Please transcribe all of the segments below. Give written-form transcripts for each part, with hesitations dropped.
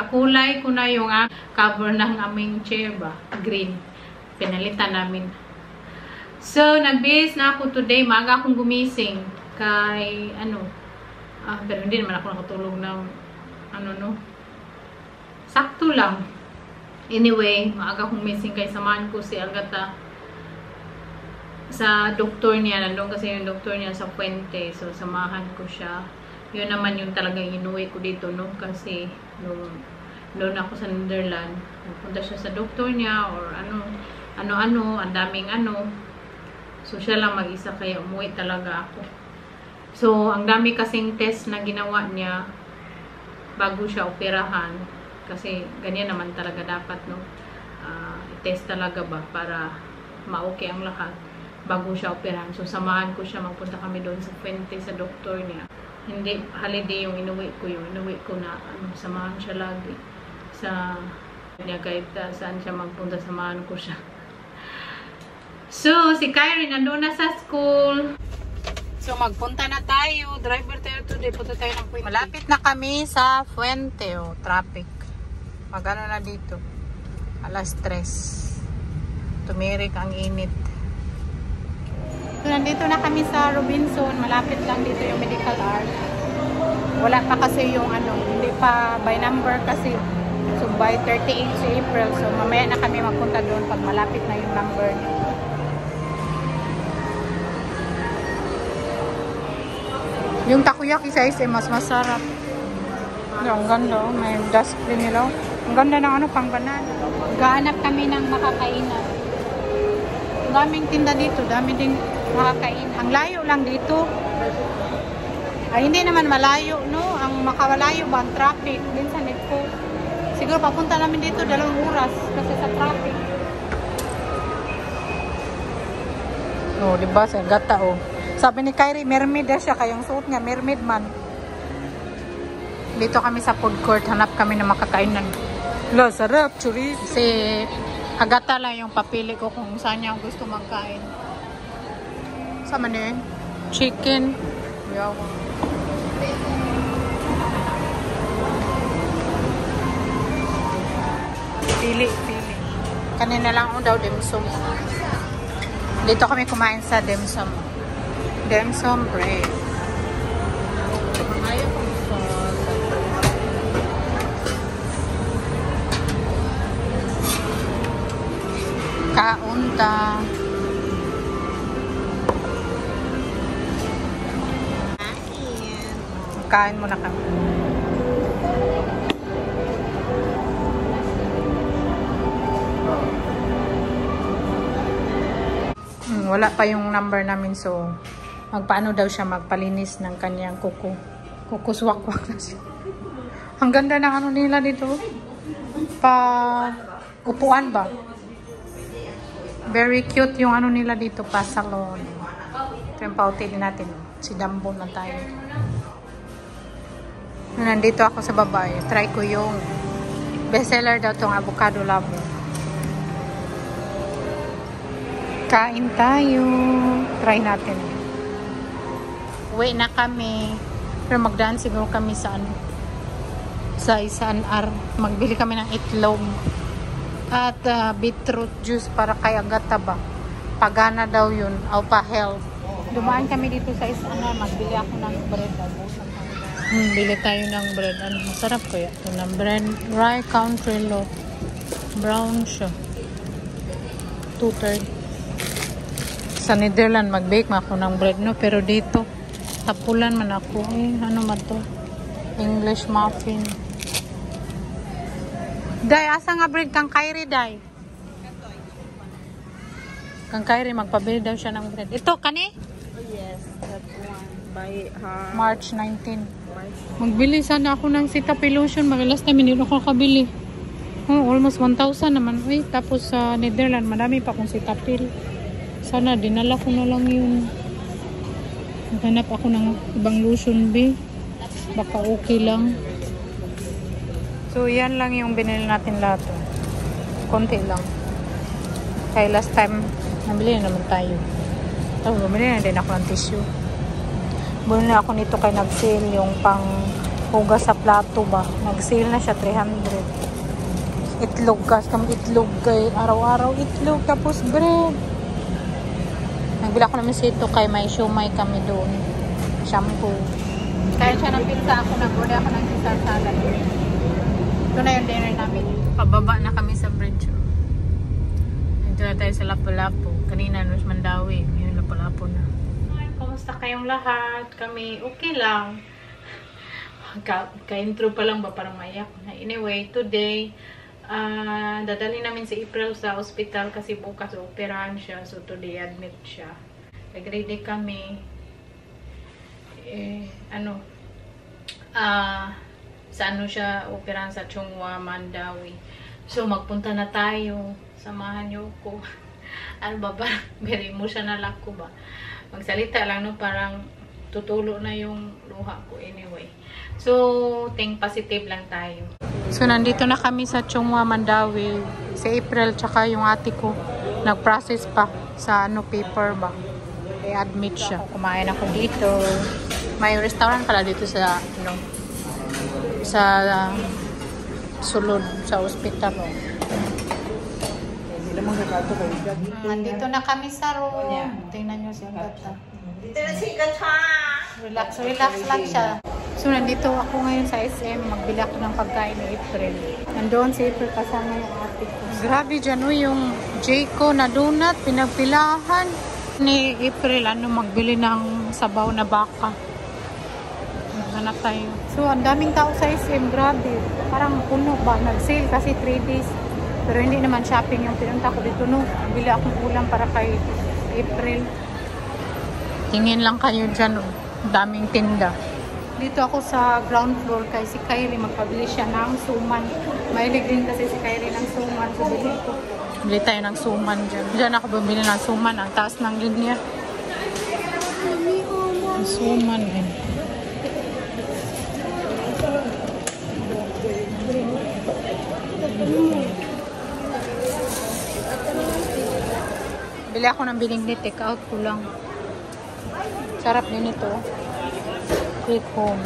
Nakulay ko na yung cover ng aming chair ba? Green. Pinalitan namin. So, nagbihis na ako today. Maaga akong gumising. Kay, pero hindi naman ako nakatulog ng, sakto lang. Anyway, maaga akong gumising kay samahan ko si Agatha sa doktor niya. Nandun kasi yung doktor niya sa Puente. So, samahan ko siya. Yun naman yung talagang inuwi ko dito, no? Kasi, doon ako sa Netherlands. Nagpunta siya sa doktor niya or ano-ano, ang daming So, siya lang mag-isa kaya umuwi talaga ako. So, ang dami kasing test na ginawa niya bago siya operahan. Kasi, ganyan naman talaga dapat, no? I-test talaga ba para ma-okay ang lahat bago siya operahan. So, samahan ko siya. Magpunta kami doon sa Fuente, sa doktor niya. Hindi, holiday yung inuwi ko. Yung inuwi ko na, samahan siya lagi. Sa niya kahit saan siya magpunta, samahan ko siya. So, si Kyrie nandun na sa school. So, magpunta na tayo. Driver tayo today. Punta tayo ng Fuente. Malapit na kami sa Fuente. Traffic. Magano na dito. Alas 3. Tumirik ang init. So, nandito na kami sa Robinson. Malapit lang dito yung medical art. Wala pa kasi yung hindi pa by number kasi. So, by 38 April. So, mamaya na kami magpunta doon pag malapit na yung number niya. Yung takoyaki sa SM mas masarap. Ang ganda, may dustbin nila. Ang ganda ng pang banana. Gaanap kami ng makakainan. Daming tinda dito, dami ding makakain. Ang layo lang dito. Ay, hindi naman malayo, no? Ang makawalayo ba ang traffic? Minsan ito. Siguro papunta namin dito 2 oras kasi sa traffic. Oh, diba? Sa gata, Sabi ni Kyrie, mermaid siya. Kayong suot niya, mermaid man. Dito kami sa food court. Hanap kami ng makakainan. Lo, sarap, churi. Si Agatha lang yung papili ko kung saan niya gusto magkain. Sama na yun? Chicken. Yaw. Pili. Kanina lang daw dimsum. Dito kami kumain sa dimsum. Dimsum bread. Kaunta. Kain muna kami. Wala pa yung number namin, so magpaano daw siya magpalinis ng kanyang kuko. Kukuswak-wak na siya. Ang ganda ng nila dito. Upuan ba? Very cute yung nila dito, pa salon. Ito yung pautin natin. Si Dambo na tayo. Nandito ako sa babae. Try ko yung bestseller daw tong avocado labo. Kain tayo. Try natin. Uwi na kami. Pero magdaan siguro kami sa sa isang magbili kami ng itlog. At beetroot juice para kay Agatha ba. Pagana daw yun. O pa-health. Dumaan kami dito sa isang magbili ako ng bread. Bili tayo ng bread. Masarap kaya ito ng bread. Rye country loaf. Brown siya. 2/3. Sa Netherlands, mag-bake ako ng bread, no? Pero dito, tapulan man ako. Ano man to? English muffin. Day, asa nga bread kang Kyrie, Day? Kang Kyrie, magpabili daw siya ng bread. Ito, kani? Oh, yes, that one. By March 19. Magbili sana ako ng Cetaphil lotion. Magalas na minilo ko kabili. Almost 1,000 naman. Uy, tapos sa Netherlands, madami pa akong Cetaphil. Sana, dinala ko na lang yun. Maghanap ako ng ibang lotion, B. Baka okay lang. So, yan lang yung binili natin lahat. Konti lang. Kaya last time, nabili na naman tayo. Tapos, bumili na din ako ng tissue. Bumili na ako nito kay nag-sale yung pang Hugas sa plato ba. Nag-sale na siya 300. Itlog, custom itlog kay araw-araw itlog tapos bread. Nagbila ko namin sito kay may siomay kami doon. Shampoo. Kaya siya ng pizza ako, nag-order ako ng Caesar salad. Ito na yung dinner namin. Pababa na kami sa bridge. Ito na tayo sa Lapu-Lapu. Kanina nung Mandawi, ngayon Lapu-Lapu na. Kumusta kayong lahat? Kami okay lang. Ka-intro pa lang ba parang maiyak na. Anyway, today dadalhin namin si April sa ospital kasi bukas operahan siya. So today admit siya. Nag-ready kami. Sa ano siya operahan sa Chungwa, Mandawi. So magpunta na tayo. Samahan niyo ko. Ano ba ba? Very emotional ako ba? Magsalita lang no, parang tutulo na yung luha ko anyway. So, think positive lang tayo. So, nandito na kami sa Chungwa, Mandawi. Si April, tsaka yung ate ko. Nag-process pa sa ano, paper ba. I-admit siya. Kumain ako dito. May restaurant pala dito sa, ano, sa sulod, sa ospital. Nandito na kami sa room. Tingnan nyo siya gata. Relax, relax lang siya. So, nandito ako ngayon sa SM. Magbili ako ng pagkain ni April. Nandoon si April kasama yung ate ko. Grabe dyan o yung Jayco na donut. Pinagpilahan ni April. Magbili ng sabaw na baka. Hanap tayo. So, ang daming tao sa SM. Grabe. Parang puno ba? Nag-sale kasi 3 days. Pero hindi naman shopping yung pinunta ko dito. No? Bili akong ulam para kay April. Tingin lang kayo dyan. Daming tinda. Dito ako sa ground floor kay si Kyrie. Magpabili siya ng suman. Mahilig din kasi si Kyrie ng suman. So, bili tayo ng suman dyan. Dyan ako bumili ng suman. Ang taas ng linya. Ang suman eh. Bili ako ng binignit. Take out ko lang. Sarap din ito. Quick home.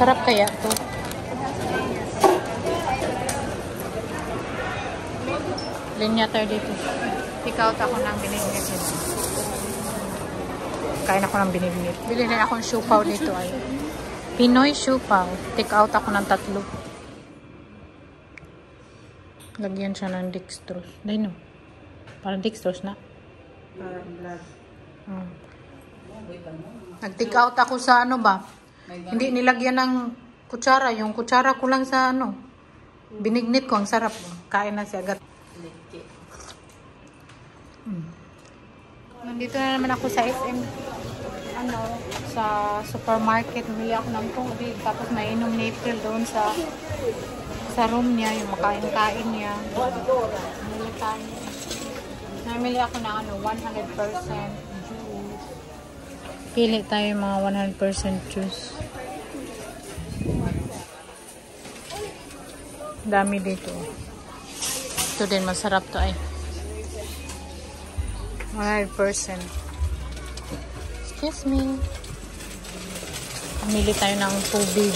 Sarap kaya to. Linya tayo dito. Take out ako ng binignit. Kain ako ng binignit. Bili na akong siupaw dito ay. Pinoy siupaw. Take out ako ng 3. Lagyan siya ng dextrose. Dahil no. Parang dextrose na. Parang blood. Nag-take out ako sa ano ba? Hindi nilagyan ng kutsara. Yung kutsara ko lang sa ano. Binignit ko. Ang sarap. Kain na siya agad. Nandito na naman ako sa SM. Ano, sa supermarket. Bumili ako ng tubig. Tapos mainom ni April doon sa room niya. Yung makain-kain niya. Bumili tayo. Namili ako ng ano, 100% juice. Pili tayo mga 100% juice. Dami dito. Ito din, masarap to ay. 100%. Excuse me. Pumili tayo ng tubig.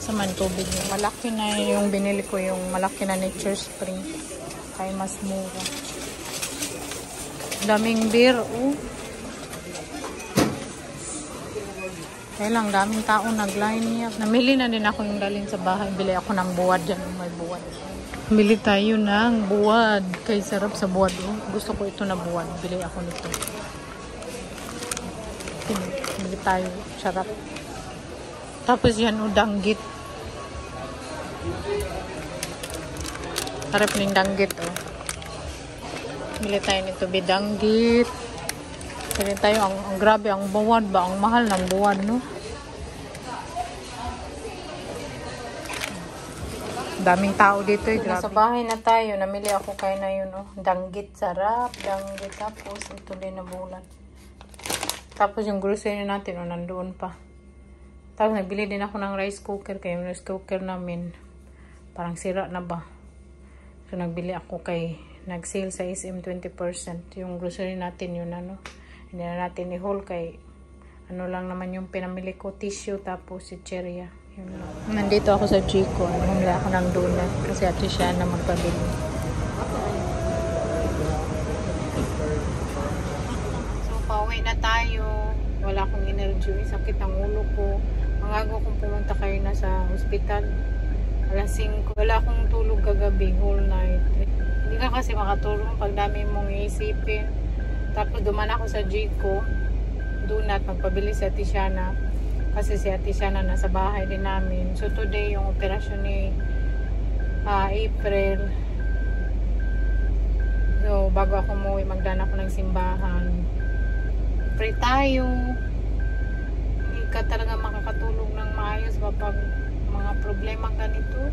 Saman tubig. Malaki na yung binili ko, yung malaki na Nature Spring. Kaya mas mura. Daming beer, oh. Kaya lang, daming tao nag-line up. Namili na din ako yung dalhin sa bahay. Bili ako ng buwad dyan. May buwad. Bili tayo ng buwad. Kaya sarap sa buwad, oh. Gusto ko ito na buwad. Bili ako nito. Bili tayo. Sarap. Tapos yan, oh, danggit. Harap ng danggit, oh. Bili tayo nito, bidanggit. Bili tayo, ang grabe, ang buwad ba? Ang mahal ng buwad, no? Daming tao dito, eh. Grabe. Nasa bahay na tayo. Namili ako kayo na yun, oh. Danggit, sarap. Danggit, tapos ito din na bulan. Tapos yung grocery natin, oh, nandoon pa. Tapos nagbili din ako ng rice cooker. Kaya yung rice cooker namin, parang sira na ba? So, nagbili ako kay, nag-sale sa SM 20%. Yung grocery natin yun, ano, Hindi na natin i-haul kay ano lang naman yung pinamili ko, tissue tapos si cherry. Yun lang. Nandito ako sa Chico. Bumili ako ng donut kasi ate siya na magpabili. So, pauwi na tayo. Wala akong energy. Sakit ang ulo ko. Mangago kung pumunta kayo na sa ospital. Alas 5. Wala akong tulog kagabi, whole night. Hindi ka kasi makatulog pag dami mong iisipin. Tapos duman ako sa Chico. Donut, magpabili si Ate Shana. Kasi si Ate Shana nasa bahay din namin. So today yung operasyon ni April. So bago ako umuwi, magdaan ako ng simbahan. Pray tayo. Hindi ka talaga makakatulog ng maayos kapag mga problema ganito.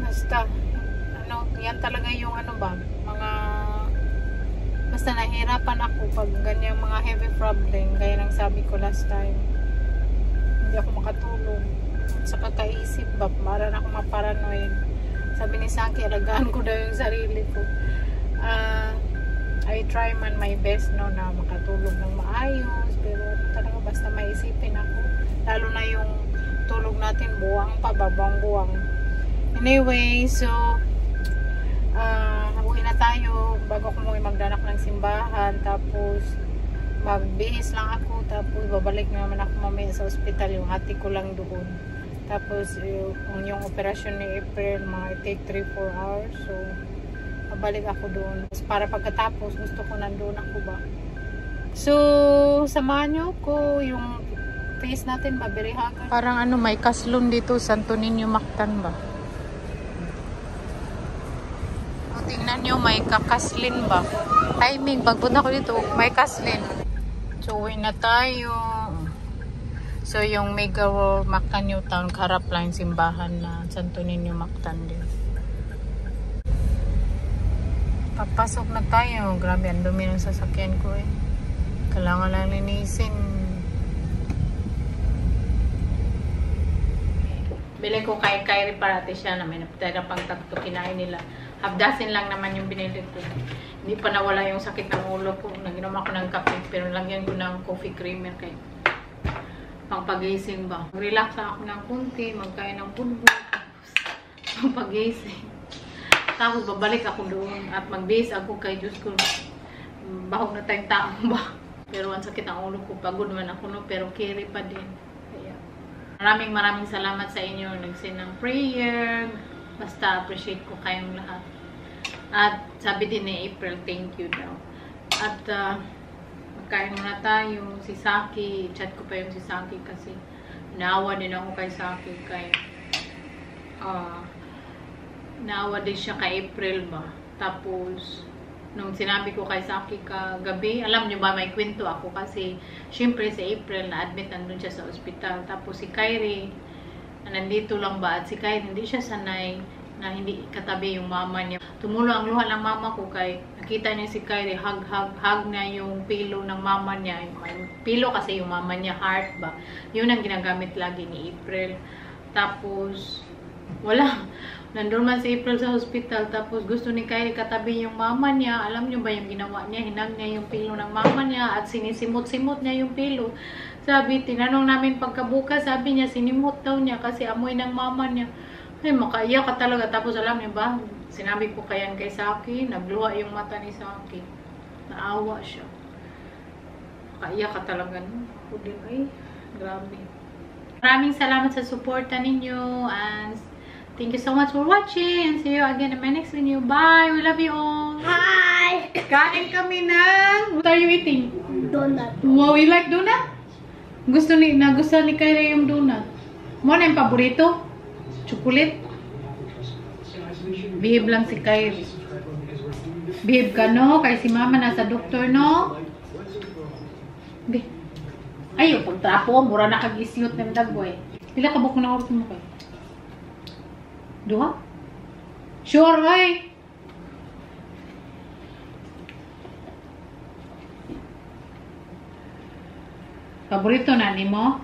Basta yan talaga yung basta nahirapan ako pag ganyang mga heavy problem, gaya ng sabi ko last time. Hindi ako makatulog sa kakaisip ba, para na ako maparanoid. Sabi ni Saki, alagaan ko daw yung sarili ko. I try man my best na makatulog ng maayos, pero talaga basta maisipin ako, lalo na yung tulog natin buwang pa, babang-buwang. Anyway, so uwi na tayo. Bago ako magdaan ako ng simbahan, tapos magbihis lang ako, tapos babalik naman ako mamaya sa ospital, yung ate ko lang doon. Tapos yung operasyon ni April, mga take 3-4 hours, so babalik ako doon. Para pagkatapos, gusto ko nandoon ako ba. So samahan nyo ko yung face natin, mabirihagan. Parang may kaslon dito, Santo Niño Mactan ba? O, tingnan nyo, may kakaslin ba? Timing, pagpunta ko dito, may kaslin. So, uwi na tayo. So, yung Mega World Mactan Newtown, karap lang simbahan na Santo Niño Mactan din. Papasok na tayo. Grabe, ang dumi ng sasakyan ko eh. Kailangan lang linisin. Bili ko kay Kyrie parati siya na may napitara pang takto, kinain nila. Half dozen lang naman yung binili ko. Hindi pa nawala yung sakit ng ulo ko. Naginom ako ng kape, pero lagyan ko ng coffee creamer kay pang pagising ba. Relax ako ng kunti, magkain ng bulbul. Pang pagising. Tapos babalik ako doon at mag-base ako kay Diyos ko. Bahog na tayong taong ba. Pero ang sakit ang ulo ko, pagod man ako no, pero carry pa din. Maraming salamat sa inyo. Nag-send ng prayer. Basta appreciate ko kayong lahat. At sabi din ni April, thank you daw. At magkain muna tayo. Si Saki, chat ko pa yung si Saki kasi naawa din ako kay Saki. Naawa din siya kay April ba. Tapos nung sinabi ko kay Saki kagabi, alam niyo ba, may kwento ako kasi syempre si April na-admit nandun siya sa ospital. Tapos si Kyrie, nandito lang ba, at si Kyrie hindi siya sanay na hindi katabi yung mama niya. Tumulo ang luha ng mama ko kay nakita niya si Kyrie, hug na yung pillow ng mama niya. May pillow kasi yung mama niya, heart ba. Yun ang ginagamit lagi ni April. Tapos wala. Nandun man si April sa hospital, tapos gusto ni Kyrie katabi yung mama niya. Alam niyo ba yung ginawa niya? Hinag niya yung pilo ng mama niya at sinisimot-simot niya yung pilo. Sabi, tinanong namin pagkabukas, sabi niya, sinimot daw niya kasi amoy ng mama niya. Ay, makaiyak ka talaga. Tapos alam niyo ba, sinabi ko kayan kay Saki, nagluha yung mata ni Saki. Naawa siya. Makaiyak ka talaga. Ako din, ay, grabe. Maraming salamat sa suporta ninyo and thank you so much for watching and see you again in my next video. Bye! We love you all! Hi! Kain kami ng... What are you eating? Donut. Wow, you like donut? Gusto ni Kyrie yung donut. Mo na yung paborito? Chocolate? Behave lang si Kyrie. Behave ka, no? Kaya si mama nasa doktor, no? Ayaw, pagtrapo, mura na kag-isyot ng dagway. Pila ka buko na oras mo kayo? Dua? Sure, ay! Paborito na ni mo?